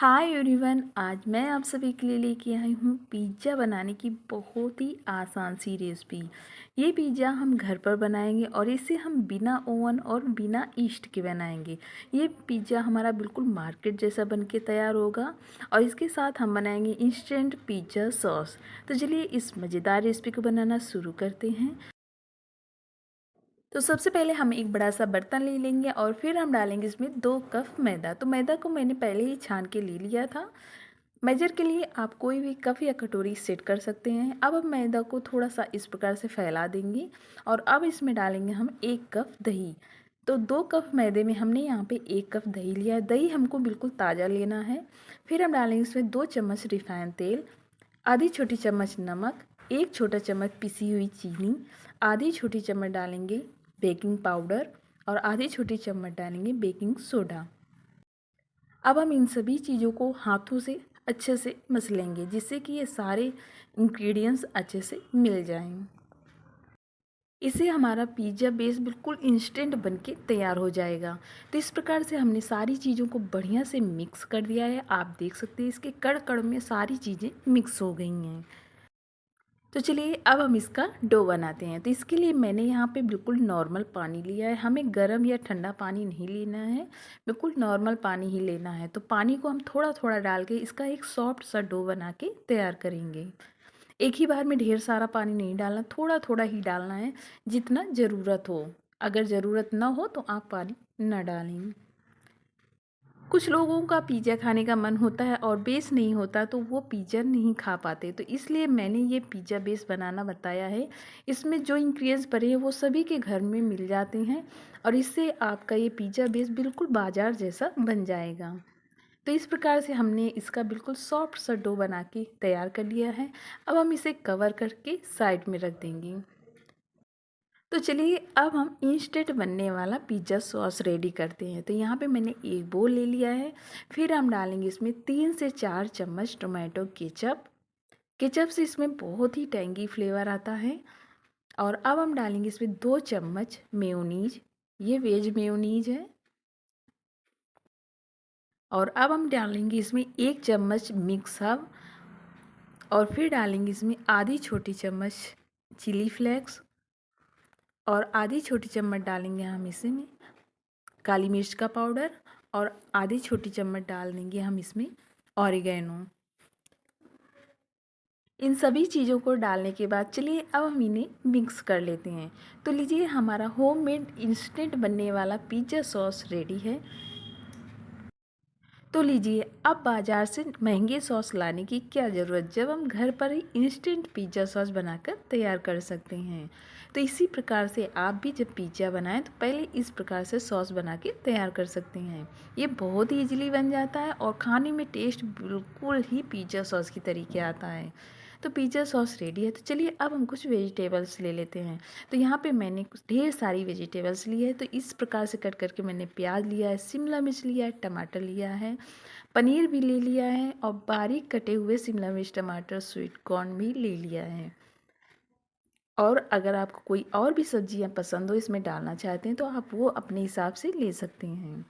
Hi everyone, आज मैं आप सभी के लिए लेके आई हूँ पिज़्ज़ा बनाने की बहुत ही आसान सी रेसिपी। ये पिज़्ज़ा हम घर पर बनाएंगे और इसे हम बिना ओवन और बिना ईस्ट के बनाएंगे। ये पिज़्ज़ा हमारा बिल्कुल मार्केट जैसा बन के तैयार होगा और इसके साथ हम बनाएंगे इंस्टेंट पिज़्ज़ा सॉस। तो चलिए इस मज़ेदार रेसिपी को बनाना शुरू करते हैं। तो सबसे पहले हम एक बड़ा सा बर्तन ले लेंगे और फिर हम डालेंगे इसमें 2 कप मैदा। तो मैदा को मैंने पहले ही छान के ले लिया था। मेजर के लिए आप कोई भी कप या कटोरी सेट कर सकते हैं। अब हम मैदा को थोड़ा सा इस प्रकार से फैला देंगे और अब इसमें डालेंगे हम 1 कप दही। तो 2 कप मैदे में हमने यहाँ पे 1 कप दही लिया है। दही हमको बिल्कुल ताज़ा लेना है। फिर हम डालेंगे इसमें 2 चम्मच रिफाइंड तेल, आधी छोटी चम्मच नमक, 1 छोटा चम्मच पिसी हुई चीनी, आधी छोटी चम्मच डालेंगे बेकिंग पाउडर और आधी छोटी चम्मच डालेंगे बेकिंग सोडा। अब हम इन सभी चीज़ों को हाथों से अच्छे से मस लेंगे जिससे कि ये सारे इंग्रेडिएंट्स अच्छे से मिल जाएं। इससे हमारा पिज़्ज़ा बेस बिल्कुल इंस्टेंट बनके तैयार हो जाएगा। तो इस प्रकार से हमने सारी चीज़ों को बढ़िया से मिक्स कर दिया है। आप देख सकते हैं इसके कण कण में सारी चीज़ें मिक्स हो गई हैं। तो चलिए अब हम इसका डो बनाते हैं। तो इसके लिए मैंने यहाँ पे बिल्कुल नॉर्मल पानी लिया है। हमें गर्म या ठंडा पानी नहीं लेना है, बिल्कुल नॉर्मल पानी ही लेना है। तो पानी को हम थोड़ा थोड़ा डाल के इसका एक सॉफ्ट सा डो बना के तैयार करेंगे। एक ही बार में ढेर सारा पानी नहीं डालना, थोड़ा थोड़ा ही डालना है जितना ज़रूरत हो। अगर ज़रूरत ना हो तो आप पानी ना डालें। कुछ लोगों का पिज़्ज़ा खाने का मन होता है और बेस नहीं होता तो वो पिज़्ज़ा नहीं खा पाते, तो इसलिए मैंने ये पिज़्ज़ा बेस बनाना बताया है। इसमें जो इंग्रेडिएंट्स पड़े हैं वो सभी के घर में मिल जाते हैं और इससे आपका ये पिज़्ज़ा बेस बिल्कुल बाजार जैसा बन जाएगा। तो इस प्रकार से हमने इसका बिल्कुल सॉफ्ट सा डो बना के तैयार कर लिया है। अब हम इसे कवर करके साइड में रख देंगे। तो चलिए अब हम इंस्टेंट बनने वाला पिज़्ज़ा सॉस रेडी करते हैं। तो यहाँ पे मैंने एक बोल ले लिया है। फिर हम डालेंगे इसमें 3 से 4 चम्मच टोमेटो केचप। केचप से इसमें बहुत ही टेंगी फ्लेवर आता है। और अब हम डालेंगे इसमें 2 चम्मच मेयोनीज, ये वेज मेयोनीज है। और अब हम डालेंगे इसमें 1 चम्मच मिक्स हर्ब और फिर डालेंगे इसमें आधी छोटी चम्मच चिली फ्लेक्स और आधी छोटी चम्मच डालेंगे हम इसमें काली मिर्च का पाउडर और आधी छोटी चम्मच डाल देंगे हम इसमें ऑरिगेनो। इन सभी चीज़ों को डालने के बाद चलिए अब हम इन्हें मिक्स कर लेते हैं। तो लीजिए हमारा होममेड इंस्टेंट बनने वाला पिज़्ज़ा सॉस रेडी है। तो लीजिए अब बाज़ार से महंगे सॉस लाने की क्या ज़रूरत, जब हम घर पर ही इंस्टेंट पिज़्ज़ा सॉस बनाकर तैयार कर सकते हैं। तो इसी प्रकार से आप भी जब पिज़्ज़ा बनाएं तो पहले इस प्रकार से सॉस बना के तैयार कर सकते हैं। ये बहुत ही इजीली बन जाता है और खाने में टेस्ट बिल्कुल ही पिज़्ज़ा सॉस की तरीके आता है। तो पिज़्ज़ा सॉस रेडी है। तो चलिए अब हम कुछ वेजिटेबल्स ले लेते हैं। तो यहाँ पे मैंने कुछ ढेर सारी वेजिटेबल्स ली है। तो इस प्रकार से कट करके मैंने प्याज लिया है, शिमला मिर्च लिया है, टमाटर लिया है, पनीर भी ले लिया है और बारीक कटे हुए शिमला मिर्च, टमाटर, स्वीट कॉर्न भी ले लिया है। और अगर आपको कोई और भी सब्जियां पसंद हो इसमें डालना चाहते हैं तो आप वो अपने हिसाब से ले सकते हैं।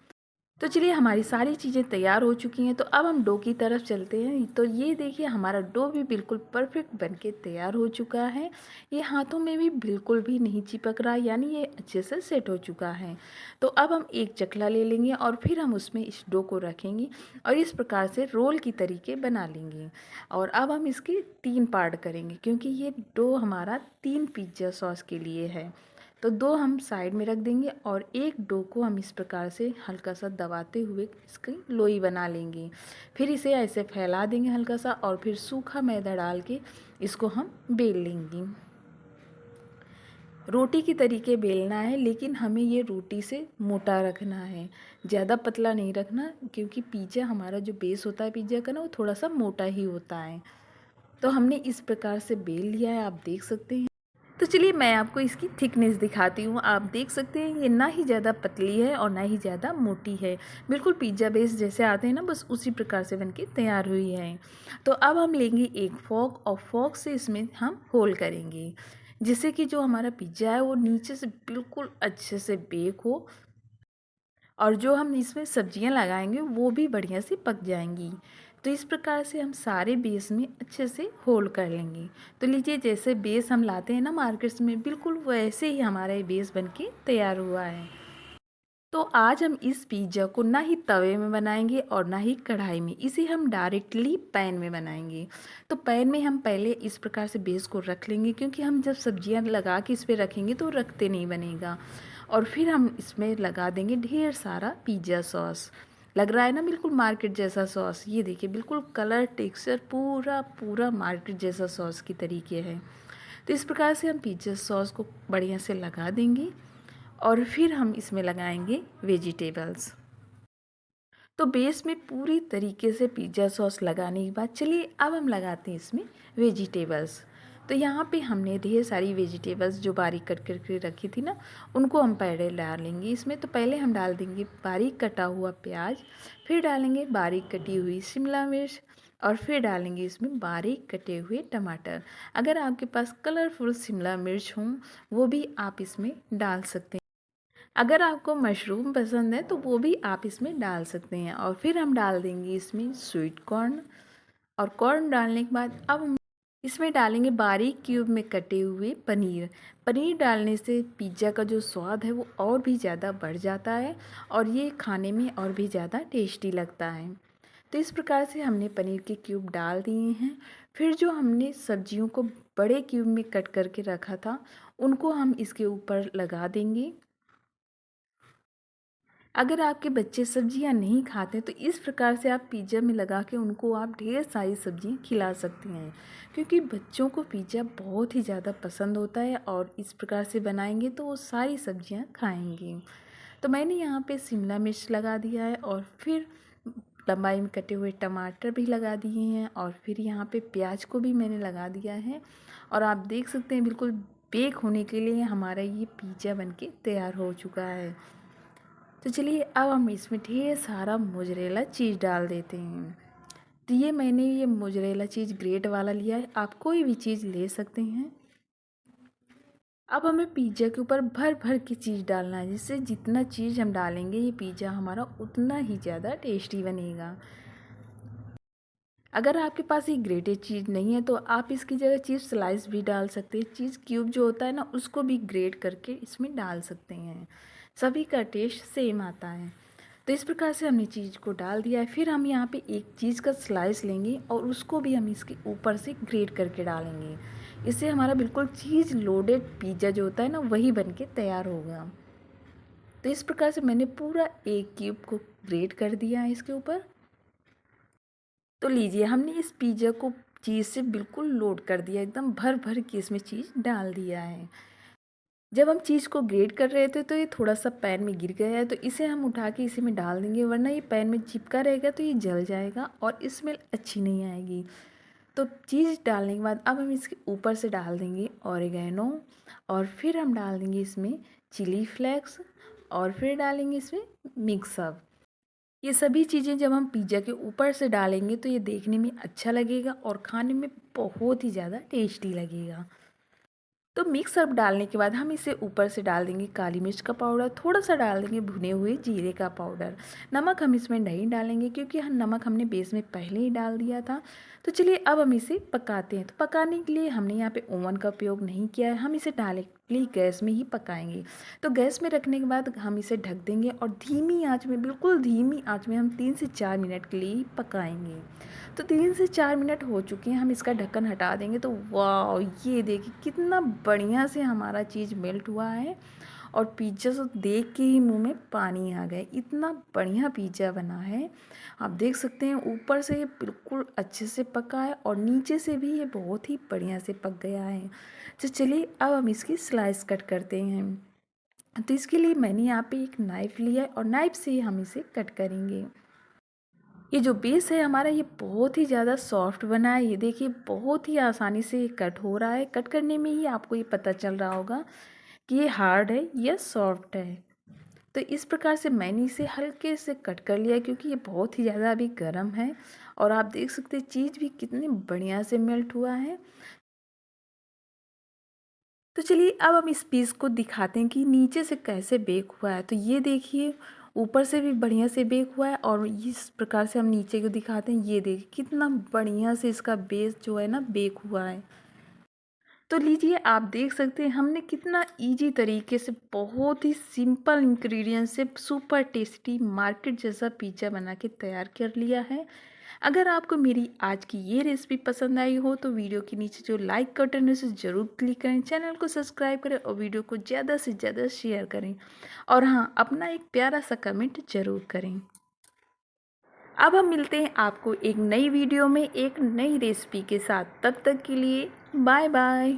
तो चलिए हमारी सारी चीज़ें तैयार हो चुकी हैं। तो अब हम डो की तरफ चलते हैं। तो ये देखिए हमारा डो भी बिल्कुल परफेक्ट बनके तैयार हो चुका है। ये हाथों में भी बिल्कुल भी नहीं चिपक रहा, यानी ये अच्छे से सेट हो चुका है। तो अब हम एक चकला ले लेंगे और फिर हम उसमें इस डो को रखेंगे और इस प्रकार से रोल की तरीके बना लेंगे। और अब हम इसके 3 पार्ट करेंगे क्योंकि ये डो हमारा 3 पिज़्ज़ा सॉस के लिए है। तो 2 हम साइड में रख देंगे और एक डो को हम इस प्रकार से हल्का सा दबाते हुए इसकी लोई बना लेंगे। फिर इसे ऐसे फैला देंगे हल्का सा और फिर सूखा मैदा डाल के इसको हम बेल लेंगे। रोटी की तरीके बेलना है लेकिन हमें ये रोटी से मोटा रखना है, ज़्यादा पतला नहीं रखना क्योंकि पिज़्ज़ा हमारा जो बेस होता है पिज़्ज़ा का ना वो थोड़ा सा मोटा ही होता है। तो हमने इस प्रकार से बेल लिया है, आप देख सकते हैं। तो चलिए मैं आपको इसकी थिकनेस दिखाती हूँ। आप देख सकते हैं ये ना ही ज़्यादा पतली है और ना ही ज़्यादा मोटी है, बिल्कुल पिज़्ज़ा बेस जैसे आते हैं ना बस उसी प्रकार से बनके तैयार हुई है। तो अब हम लेंगे एक फॉक और फॉक से इसमें हम होल करेंगे जिससे कि जो हमारा पिज़्ज़ा है वो नीचे से बिल्कुल अच्छे से बेक हो और जो हम इसमें सब्जियां लगाएंगे वो भी बढ़िया से पक जाएंगी। तो इस प्रकार से हम सारे बेस में अच्छे से होल कर लेंगे। तो लीजिए, जैसे बेस हम लाते हैं ना मार्केट्स में, बिल्कुल वैसे ही हमारा ये बेस बनके तैयार हुआ है। तो आज हम इस पिज़्ज़ा को ना ही तवे में बनाएंगे और ना ही कढ़ाई में, इसे हम डायरेक्टली पैन में बनाएंगे। तो पैन में हम पहले इस प्रकार से बेस को रख लेंगे, क्योंकि हम जब सब्जियां लगा के इस पर रखेंगे तो रखते नहीं बनेगा। और फिर हम इसमें लगा देंगे ढेर सारा पिज़्ज़ा सॉस। लग रहा है ना बिल्कुल मार्केट जैसा सॉस, ये देखिए बिल्कुल कलर टेक्सचर पूरा पूरा मार्केट जैसा सॉस की तरीके है। तो इस प्रकार से हम पिज़्ज़ा सॉस को बढ़िया से लगा देंगे और फिर हम इसमें लगाएंगे वेजिटेबल्स। तो बेस में पूरी तरीके से पिज़्ज़ा सॉस लगाने के बाद चलिए अब हम लगाते हैं इसमें वेजिटेबल्स। तो यहाँ पे हमने ढेर सारी वेजिटेबल्स जो बारीक कट करके रखी थी ना, उनको हम पहले डालेंगे इसमें। तो पहले हम डाल देंगे बारीक कटा हुआ प्याज, फिर डालेंगे बारीक कटी हुई शिमला मिर्च, और फिर डालेंगे इसमें बारीक कटे हुए टमाटर। अगर आपके पास कलरफुल शिमला मिर्च हों वो भी आप इसमें डाल सकते हैं। अगर आपको मशरूम पसंद है तो वो भी आप इसमें डाल सकते हैं। और फिर हम डाल देंगे इसमें स्वीट कॉर्न। और कॉर्न डालने के बाद अब हम इसमें डालेंगे बारीक क्यूब में कटे हुए पनीर। पनीर डालने से पिज़्ज़ा का जो स्वाद है वो और भी ज़्यादा बढ़ जाता है और ये खाने में और भी ज़्यादा टेस्टी लगता है। तो इस प्रकार से हमने पनीर के क्यूब डाल दिए हैं। फिर जो हमने सब्जियों को बड़े क्यूब में कट करके रखा था उनको हम इसके ऊपर लगा देंगे। अगर आपके बच्चे सब्जियां नहीं खाते तो इस प्रकार से आप पिज़्ज़ा में लगा के उनको आप ढेर सारी सब्जियां खिला सकते हैं, क्योंकि बच्चों को पिज़्ज़ा बहुत ही ज़्यादा पसंद होता है और इस प्रकार से बनाएंगे तो वो सारी सब्जियां खाएंगे। तो मैंने यहाँ पे शिमला मिर्च लगा दिया है और फिर लंबाई में कटे हुए टमाटर भी लगा दिए हैं और फिर यहाँ पे प्याज को भी मैंने लगा दिया है। और आप देख सकते हैं बिल्कुल बेक होने के लिए हमारा ये पिज़्ज़ा बनके तैयार हो चुका है। तो चलिए अब हम इसमें ढेर सारा मोज़रेला चीज़ डाल देते हैं। तो ये मैंने ये मोज़रेला चीज़ ग्रेट वाला लिया है, आप कोई भी चीज़ ले सकते हैं। अब हमें पिज़्ज़ा के ऊपर भर भर के चीज़ डालना है, जिससे जितना चीज़ हम डालेंगे ये पिज़्ज़ा हमारा उतना ही ज़्यादा टेस्टी बनेगा। अगर आपके पास ये ग्रेटेड चीज़ नहीं है तो आप इसकी जगह चीज़ स्लाइस भी डाल सकते हैं। चीज़ क्यूब जो होता है ना उसको भी ग्रेट करके इसमें डाल सकते हैं, सभी का टेस्ट सेम आता है। तो इस प्रकार से हमने चीज़ को डाल दिया है। फिर हम यहाँ पे एक चीज़ का स्लाइस लेंगे और उसको भी हम इसके ऊपर से ग्रेट करके डालेंगे। इससे हमारा बिल्कुल चीज़ लोडेड पिज़्ज़ा जो होता है ना वही बन के तैयार होगा। तो इस प्रकार से मैंने पूरा एक क्यूब को ग्रेट कर दिया है इसके ऊपर। तो लीजिए, हमने इस पिज़्ज़ा को चीज़ से बिल्कुल लोड कर दिया, एकदम भर भर के इसमें चीज़ डाल दिया है। जब हम चीज़ को ग्रेट कर रहे थे तो ये थोड़ा सा पैन में गिर गया है, तो इसे हम उठा के इसी में डाल देंगे, वरना ये पैन में चिपका रहेगा तो ये जल जाएगा और स्मेल अच्छी नहीं आएगी। तो चीज़ डालने के बाद अब हम इसके ऊपर से डाल देंगे ऑरिगेनो, और फिर हम डाल देंगे इसमें चिली फ्लेक्स, और फिर डालेंगे इसमें मिक्स अप। ये सभी चीज़ें जब हम पिज़्ज़ा के ऊपर से डालेंगे तो ये देखने में अच्छा लगेगा और खाने में बहुत ही ज़्यादा टेस्टी लगेगा। तो मिक्स अप डालने के बाद हम इसे ऊपर से डाल देंगे काली मिर्च का पाउडर, थोड़ा सा डाल देंगे भुने हुए जीरे का पाउडर। नमक हम इसमें नहीं डालेंगे क्योंकि नमक हमने बेस में पहले ही डाल दिया था। तो चलिए अब हम इसे पकाते हैं। तो पकाने के लिए हमने यहाँ पे ओवन का उपयोग नहीं किया है, हम इसे डायरेक्टली गैस में ही पकाएंगे। तो गैस में रखने के बाद हम इसे ढक देंगे और धीमी आंच में, बिल्कुल धीमी आंच में हम 3 से 4 मिनट के लिए ही पकाएंगे। तो 3 से 4 मिनट हो चुके हैं, हम इसका ढक्कन हटा देंगे। तो वाह, ये देखिए कितना बढ़िया से हमारा चीज़ मेल्ट हुआ है और पिज़्ज़ा तो देख के ही मुंह में पानी आ गया, इतना बढ़िया पिज़्ज़ा बना है। आप देख सकते हैं ऊपर से ये बिल्कुल अच्छे से पका है और नीचे से भी ये बहुत ही बढ़िया से पक गया है। तो चलिए अब हम इसकी स्लाइस कट करते हैं। तो इसके लिए मैंने यहाँ पे एक नाइफ़ लिया है और नाइफ़ से हम इसे कट करेंगे। ये जो बेस है हमारा ये बहुत ही ज़्यादा सॉफ्ट बना है, ये देखिए बहुत ही आसानी से ये कट हो रहा है। कट करने में ही आपको ये पता चल रहा होगा कि ये हार्ड है या सॉफ्ट है। तो इस प्रकार से मैंने इसे हल्के से कट कर लिया क्योंकि ये बहुत ही ज़्यादा अभी गर्म है। और आप देख सकते हैं चीज़ भी कितनी बढ़िया से मेल्ट हुआ है। तो चलिए अब हम इस पीस को दिखाते हैं कि नीचे से कैसे बेक हुआ है। तो ये देखिए ऊपर से भी बढ़िया से बेक हुआ है और इस प्रकार से हम नीचे को दिखाते हैं। ये देखिए कितना बढ़िया से इसका बेस जो है ना बेक हुआ है। तो लीजिए आप देख सकते हैं हमने कितना इजी तरीके से बहुत ही सिंपल इंग्रेडिएंट से सुपर टेस्टी मार्केट जैसा पिज़्ज़ा बना के तैयार कर लिया है। अगर आपको मेरी आज की ये रेसिपी पसंद आई हो तो वीडियो के नीचे जो लाइक का बटन है उसे ज़रूर क्लिक करें, चैनल को सब्सक्राइब करें और वीडियो को ज़्यादा से ज़्यादा शेयर करें। और हाँ, अपना एक प्यारा सा कमेंट ज़रूर करें। अब हम मिलते हैं आपको एक नई वीडियो में एक नई रेसिपी के साथ। तब तक के लिए बाय बाय।